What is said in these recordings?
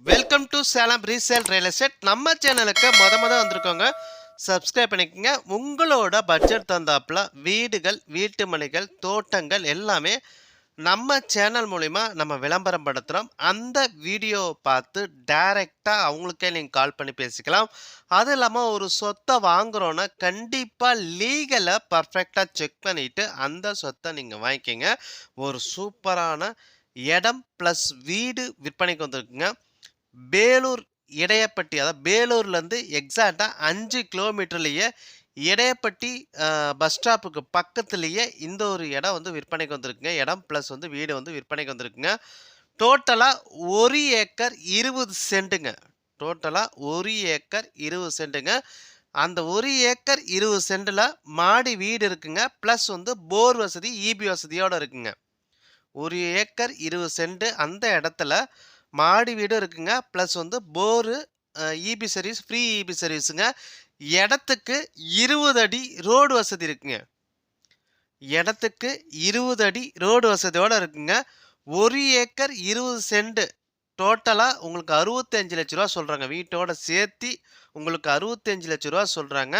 Welcome to Salem resale real estate. நம்ம சேனலுக்கு மொத வந்திருக்கோங்க. சப்ஸ்கிரைப் பண்ணிக்கோங்க. உங்களோட பட்ஜெட் தந்தாப்புல வீடுகள், வீட்டு மனைகள், தோட்டங்கள் எல்லாமே நம்ம சேனல் மூலிமா நம்ம விளம்பரம் படுத்துகிறோம். அந்த வீடியோ பார்த்து டைரெக்டாக அவங்களுக்கே நீங்கள் கால் பண்ணி பேசிக்கலாம். அது இல்லாமல் ஒரு சொத்தை வாங்குகிறோன்னா கண்டிப்பாக லீகலை பர்ஃபெக்டாக செக் பண்ணிவிட்டு அந்த சொத்தை நீங்கள் வாங்கிக்கிங்க. ஒரு சூப்பரான இடம் ப்ளஸ் வீடு விற்பனைக்கு வந்திருக்குங்க. பேலூர் இடையப்பட்டி, அதாவது பேலூர்லேருந்து எக்ஸாக்டாக 5 கிலோமீட்டர்லேயே இடையப்பட்டி பஸ் ஸ்டாப்புக்கு பக்கத்துலேயே இந்த ஒரு இடம் வந்து விற்பனைக்கு வந்திருக்குங்க. இடம் ப்ளஸ் வந்து வீடு வந்து விற்பனைக்கு வந்திருக்குங்க. டோட்டலாக 1 ஏக்கர் 20 சென்ட்டுங்க. டோட்டலாக 1 ஏக்கர் 20 சென்ட்டுங்க. அந்த 1 ஏக்கர் 20 சென்டில் மாடி வீடு இருக்குங்க. ப்ளஸ் வந்து போர் வசதி, இபி வசதியோடு இருக்குங்க. 1 ஏக்கர் 20 சென்ட் அந்த இடத்துல மாடி வீடும் இருக்குங்க. ப்ளஸ் வந்து bore, EB service, free EB சர்வீஸுங்க. இடத்துக்கு 20 அடி ரோடு வசதி இருக்குங்க. இடத்துக்கு 20 அடி ரோடு வசதியோடு இருக்குங்க. 1 ஏக்கர் 20 சென்ட் டோட்டலாக உங்களுக்கு 65 லட்ச ரூபா சொல்கிறாங்க. வீட்டோட சேர்த்தி உங்களுக்கு 65 லட்ச ரூபா சொல்கிறாங்க.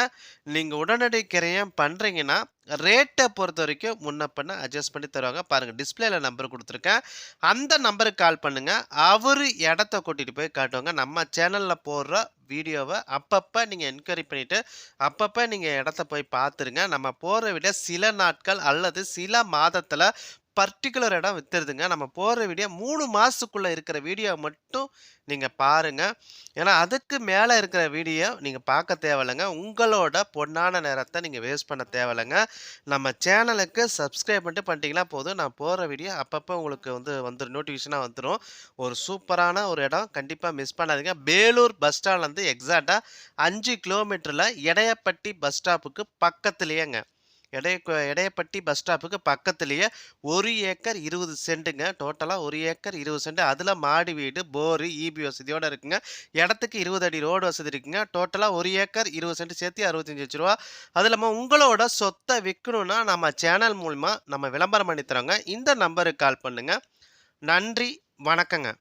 நீங்கள் உடனடி கிரயம் பண்ணுறீங்கன்னா ரேட்டை பொறுத்த வரைக்கும் முன்ன பண்ண அட்ஜஸ்ட் பண்ணி தருவாங்க. பாருங்கள், டிஸ்பிளேல நம்பர் கொடுத்துருக்கேன். அந்த நம்பருக்கு கால் பண்ணுங்கள். அவர் இடத்த கூட்டிகிட்டு போய் காட்டுவாங்க. நம்ம சேனலில் போடுற வீடியோவை அப்பப்போ நீங்கள் என்கொயரி பண்ணிவிட்டு அப்பப்போ நீங்கள் இடத்த போய் பார்த்துருங்க. நம்ம போகிற விட சில நாட்கள் அல்லது சில மாதத்தில் பர்டிகுலர் இடம் வித்துருதுங்க. நம்ம போகிற வீடியோ 3 மாதத்துக்குள்ளே இருக்கிற வீடியோ மட்டும் நீங்கள் பாருங்கள். ஏன்னா அதுக்கு மேலே இருக்கிற வீடியோ நீங்கள் பார்க்க தேவையில்லைங்க. உங்களோட பொன்னான நேரத்தை நீங்கள் வேஸ்ட் பண்ண தேவையில்லைங்க. நம்ம சேனலுக்கு சப்ஸ்கிரைப் பண்ணிட்டீங்கன்னா போதும். நான் போகிற வீடியோ அப்பப்போ உங்களுக்கு வந்து நோட்டிஃபிகேஷனாக வந்துடும். ஒரு சூப்பரான ஒரு இடம், கண்டிப்பாக மிஸ் பண்ணாதீங்க. பேலூர் பஸ் ஸ்டாண்ட்லேருந்து எக்ஸாக்டாக 5 கிலோமீட்டரில் இடையப்பட்டி பஸ் ஸ்டாப்புக்கு பக்கத்துலேயேங்க. இடையப்பட்டி பஸ் ஸ்டாப்புக்கு பக்கத்துலேயே 1 ஏக்கர் 20 சென்ட்டுங்க. டோட்டலாக 1 ஏக்கர் 20 சென்ட். அதில் மாடி வீடு, போரு, இபி வசதியோடு இருக்குங்க. இடத்துக்கு 20 அடி ரோடு வசதி இருக்குங்க. டோட்டலாக 1 ஏக்கர் 20 சென்ட் சேர்த்து 65 லட்ச ரூபா. அது இல்லாமல் உங்களோட சொத்தை விற்கணுன்னா நம்ம சேனல் மூலமாக நம்ம விளம்பரம் பண்ணி தரோங்க. இந்த நம்பருக்கு கால் பண்ணுங்கள். நன்றி, வணக்கங்க.